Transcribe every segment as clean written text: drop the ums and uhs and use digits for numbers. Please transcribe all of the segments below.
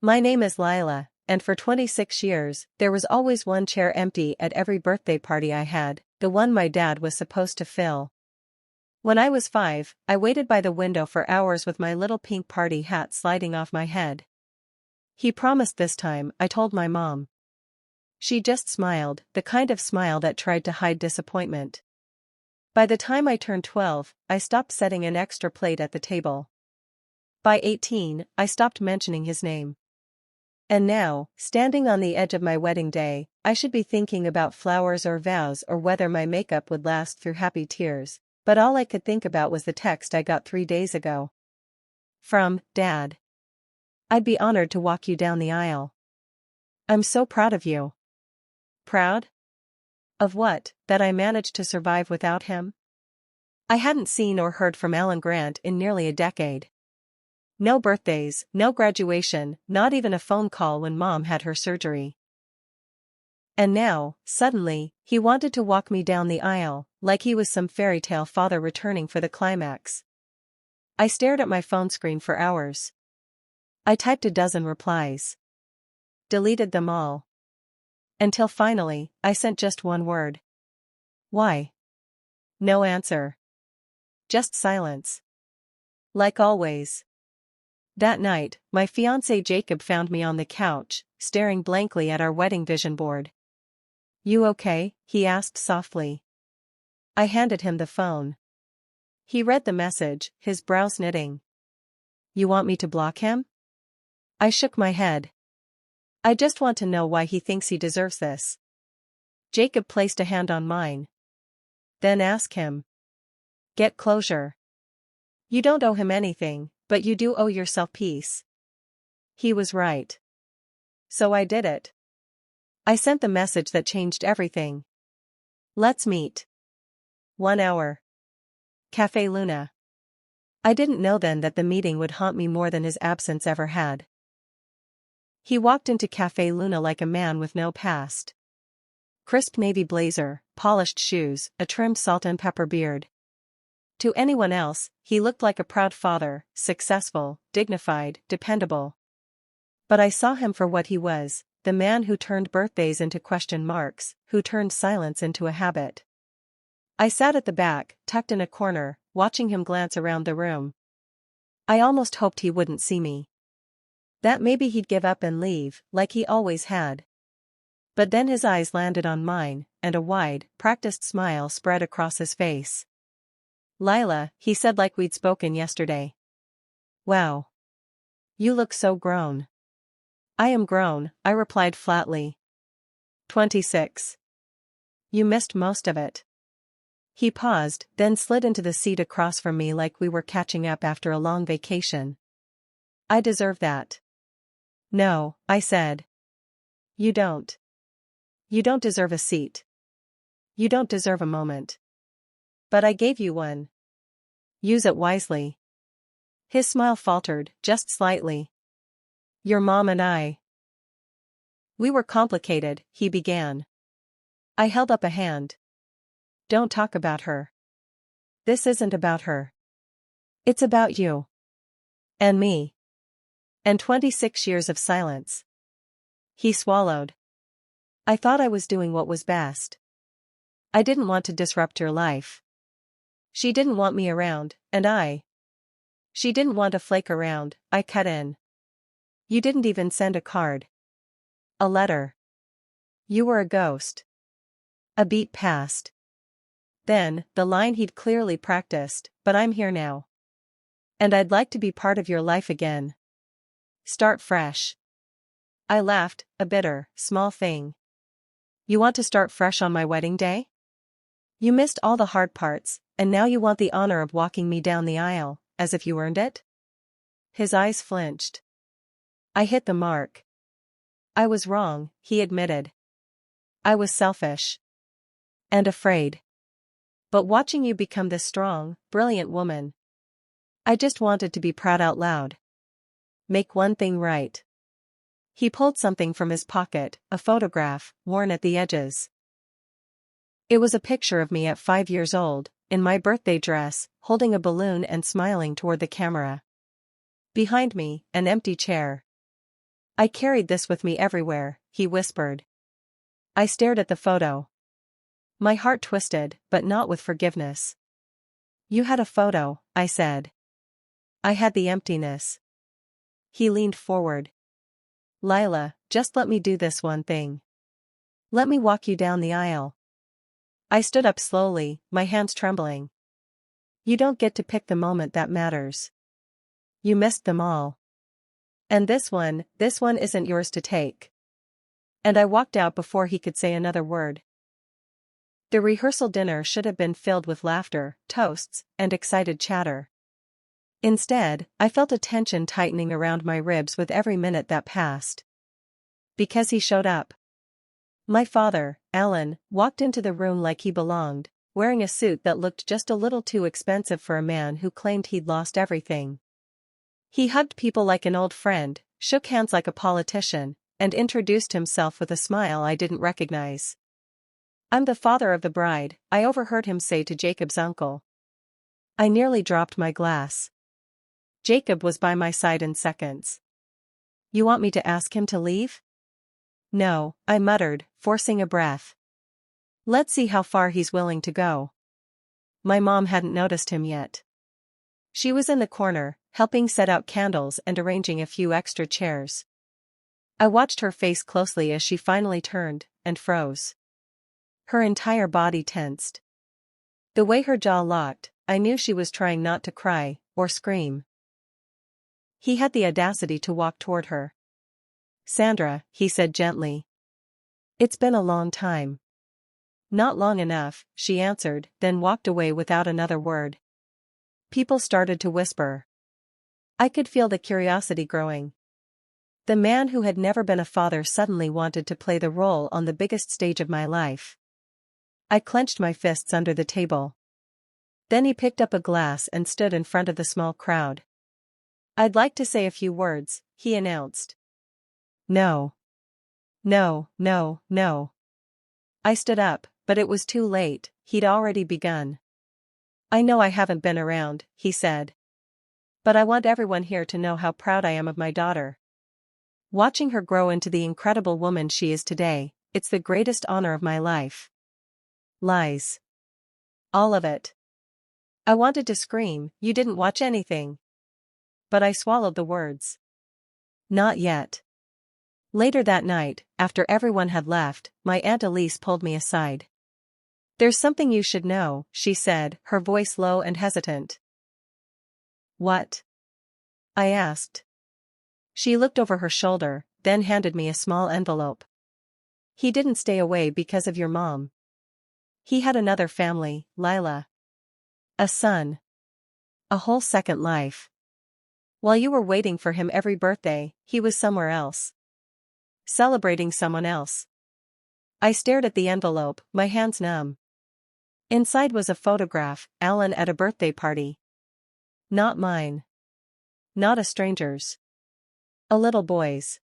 My name is Lila, and for 26 years, there was always one chair empty at every birthday party I had, the one my dad was supposed to fill. When I was 5, I waited by the window for hours with my little pink party hat sliding off my head. He promised this time, I told my mom. She just smiled, the kind of smile that tried to hide disappointment. By the time I turned 12, I stopped setting an extra plate at the table. By 18, I stopped mentioning his name. And now, standing on the edge of my wedding day, I should be thinking about flowers or vows or whether my makeup would last through happy tears, but all I could think about was the text I got 3 days ago. From Dad. I'd be honored to walk you down the aisle. I'm so proud of you. Proud? Of what, that I managed to survive without him? I hadn't seen or heard from Alan Grant in nearly a decade. No birthdays, no graduation, not even a phone call when Mom had her surgery. And now, suddenly, he wanted to walk me down the aisle, like he was some fairy tale father returning for the climax. I stared at my phone screen for hours. I typed a dozen replies. Deleted them all. Until finally, I sent just one word. Why? No answer. Just silence. Like always. That night, my fiancé Jacob found me on the couch, staring blankly at our wedding vision board. You okay? He asked softly. I handed him the phone. He read the message, his brows knitting. You want me to block him? I shook my head. I just want to know why he thinks he deserves this. Jacob placed a hand on mine. Then ask him. Get closure. You don't owe him anything, but you do owe yourself peace. He was right. So I did it. I sent the message that changed everything. Let's meet. 1 hour. Café Luna. I didn't know then that the meeting would haunt me more than his absence ever had. He walked into Café Luna like a man with no past. Crisp navy blazer, polished shoes, a trimmed salt and pepper beard. To anyone else, he looked like a proud father, successful, dignified, dependable. But I saw him for what he was, the man who turned birthdays into question marks, who turned silence into a habit. I sat at the back, tucked in a corner, watching him glance around the room. I almost hoped he wouldn't see me. That maybe he'd give up and leave, like he always had. But then his eyes landed on mine, and a wide, practiced smile spread across his face. Lila, he said like we'd spoken yesterday. Wow. You look so grown. I am grown, I replied flatly. 26. You missed most of it. He paused, then slid into the seat across from me like we were catching up after a long vacation. I deserve that. No, I said. You don't. You don't deserve a seat. You don't deserve a moment. But I gave you one. Use it wisely. His smile faltered, just slightly. Your mom and I. We were complicated, he began. I held up a hand. Don't talk about her. This isn't about her. It's about you. And me. And 26 years of silence. He swallowed. I thought I was doing what was best. I didn't want to disrupt your life. She didn't want me around, and She didn't want to flake around, I cut in. You didn't even send a card. A letter. You were a ghost. A beat passed. Then, the line he'd clearly practiced, but I'm here now. And I'd like to be part of your life again. Start fresh. I laughed, a bitter, small thing. You want to start fresh on my wedding day? You missed all the hard parts, and now you want the honor of walking me down the aisle, as if you earned it? His eyes flinched. I hit the mark. I was wrong, he admitted. I was selfish. And afraid. But watching you become this strong, brilliant woman. I just wanted to be proud out loud. Make one thing right. He pulled something from his pocket, a photograph, worn at the edges. It was a picture of me at 5 years old, in my birthday dress, holding a balloon and smiling toward the camera. Behind me, an empty chair. I carried this with me everywhere, he whispered. I stared at the photo. My heart twisted, but not with forgiveness. You had a photo, I said. I had the emptiness. He leaned forward. Lila, just let me do this one thing. Let me walk you down the aisle. I stood up slowly, my hands trembling. You don't get to pick the moment that matters. You missed them all. And this one isn't yours to take. And I walked out before he could say another word. The rehearsal dinner should have been filled with laughter, toasts, and excited chatter. Instead, I felt a tension tightening around my ribs with every minute that passed. Because he showed up. My father, Alan, walked into the room like he belonged, wearing a suit that looked just a little too expensive for a man who claimed he'd lost everything. He hugged people like an old friend, shook hands like a politician, and introduced himself with a smile I didn't recognize. I'm the father of the bride, I overheard him say to Jacob's uncle. I nearly dropped my glass. Jacob was by my side in seconds. You want me to ask him to leave? No, I muttered, forcing a breath. Let's see how far he's willing to go. My mom hadn't noticed him yet. She was in the corner, helping set out candles and arranging a few extra chairs. I watched her face closely as she finally turned, and froze. Her entire body tensed. The way her jaw locked, I knew she was trying not to cry, or scream. He had the audacity to walk toward her. Sandra, he said gently. It's been a long time. Not long enough, she answered, then walked away without another word. People started to whisper. I could feel the curiosity growing. The man who had never been a father suddenly wanted to play the role on the biggest stage of my life. I clenched my fists under the table. Then he picked up a glass and stood in front of the small crowd. I'd like to say a few words, he announced. No. No, no, no. I stood up, but it was too late, he'd already begun. I know I haven't been around, he said. But I want everyone here to know how proud I am of my daughter. Watching her grow into the incredible woman she is today, it's the greatest honor of my life. Lies. All of it. I wanted to scream, you didn't watch anything. But I swallowed the words. Not yet. Later that night, after everyone had left, my Aunt Elise pulled me aside. There's something you should know, she said, her voice low and hesitant. What? I asked. She looked over her shoulder, then handed me a small envelope. He didn't stay away because of your mom. He had another family, Lila. A son. A whole second life. While you were waiting for him every birthday, he was somewhere else. Celebrating someone else. I stared at the envelope, my hands numb. Inside was a photograph, Alan at a birthday party. Not mine. Not a stranger's. A little boy's.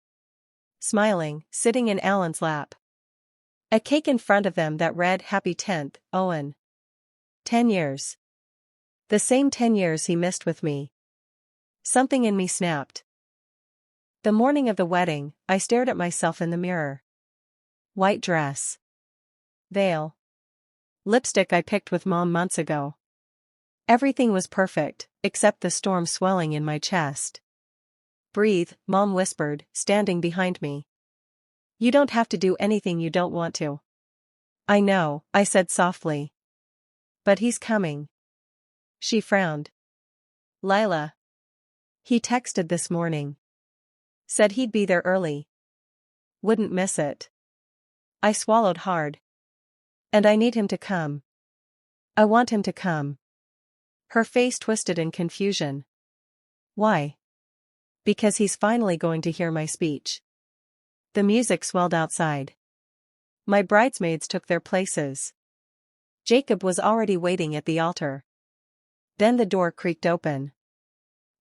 Smiling, sitting in Alan's lap. A cake in front of them that read Happy 10th, Owen. 10 years. The same 10 years he missed with me. Something in me snapped. The morning of the wedding, I stared at myself in the mirror. White dress. Veil. Lipstick I picked with Mom months ago. Everything was perfect, except the storm swelling in my chest. Breathe, Mom whispered, standing behind me. You don't have to do anything you don't want to. I know, I said softly. But he's coming. She frowned. Lila. He texted this morning. Said he'd be there early. Wouldn't miss it. I swallowed hard. And I need him to come. I want him to come. Her face twisted in confusion. Why? Because he's finally going to hear my speech. The music swelled outside. My bridesmaids took their places. Jacob was already waiting at the altar. Then the door creaked open.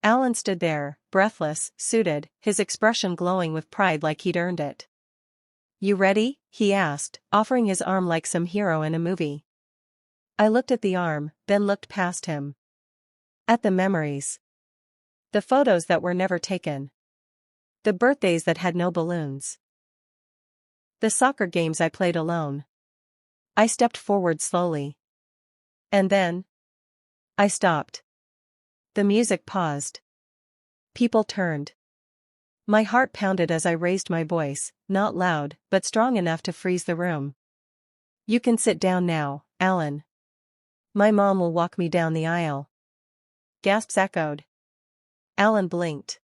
Alan stood there, breathless, suited, his expression glowing with pride like he'd earned it. You ready? He asked, offering his arm like some hero in a movie. I looked at the arm, then looked past him. At the memories. The photos that were never taken. The birthdays that had no balloons. The soccer games I played alone. I stepped forward slowly. And then, I stopped. The music paused. People turned. My heart pounded as I raised my voice, not loud, but strong enough to freeze the room. You can sit down now, Alan. My mom will walk me down the aisle. Gasps echoed. Alan blinked.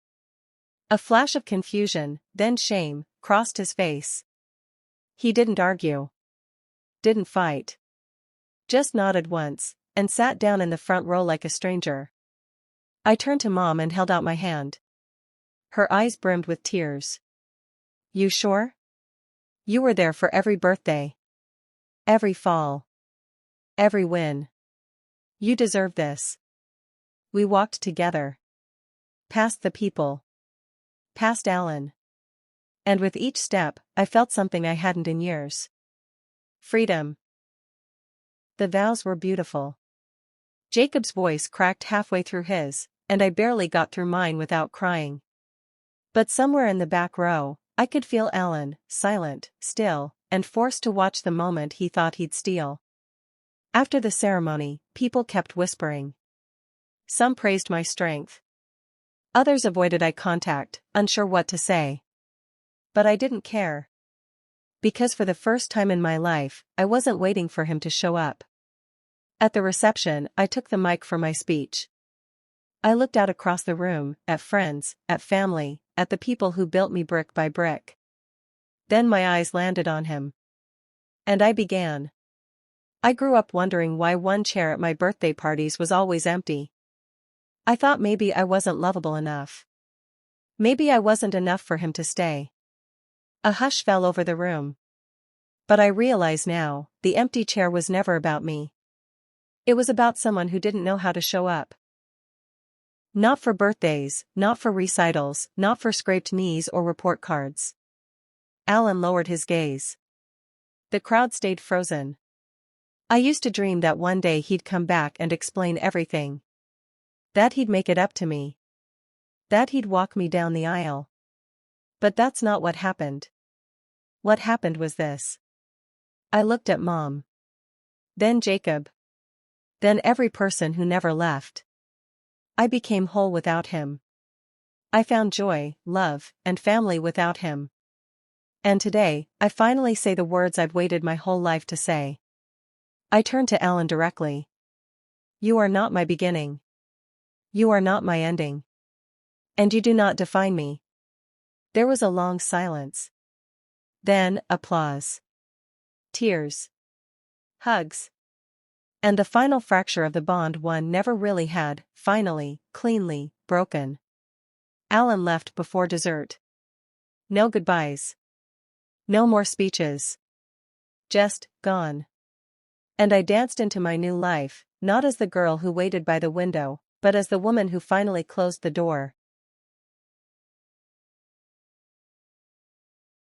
A flash of confusion, then shame, crossed his face. He didn't argue. Didn't fight. Just nodded once, and sat down in the front row like a stranger. I turned to Mom and held out my hand. Her eyes brimmed with tears. You sure? You were there for every birthday. Every fall. Every win. You deserve this. We walked together. Past the people. Past Alan. And with each step, I felt something I hadn't in years. Freedom. The vows were beautiful. Jacob's voice cracked halfway through his, and I barely got through mine without crying. But somewhere in the back row, I could feel Alan, silent, still, and forced to watch the moment he thought he'd steal. After the ceremony, people kept whispering. Some praised my strength. Others avoided eye contact, unsure what to say. But I didn't care. Because for the first time in my life, I wasn't waiting for him to show up. At the reception, I took the mic for my speech. I looked out across the room, at friends, at family, at the people who built me brick by brick. Then my eyes landed on him. And I began. I grew up wondering why one chair at my birthday parties was always empty. I thought maybe I wasn't lovable enough. Maybe I wasn't enough for him to stay. A hush fell over the room. But I realize now, the empty chair was never about me. It was about someone who didn't know how to show up. Not for birthdays, not for recitals, not for scraped knees or report cards. Alan lowered his gaze. The crowd stayed frozen. I used to dream that one day he'd come back and explain everything. That he'd make it up to me. That he'd walk me down the aisle. But that's not what happened. What happened was this. I looked at Mom. Then Jacob. Then every person who never left. I became whole without him. I found joy, love, and family without him. And today, I finally say the words I've waited my whole life to say. I turned to Alan directly. You are not my beginning. You are not my ending. And you do not define me. There was a long silence. Then, applause. Tears. Hugs. And the final fracture of the bond one never really had, finally, cleanly, broken. Alan left before dessert. No goodbyes. No more speeches. Just, gone. And I danced into my new life, not as the girl who waited by the window, but as the woman who finally closed the door,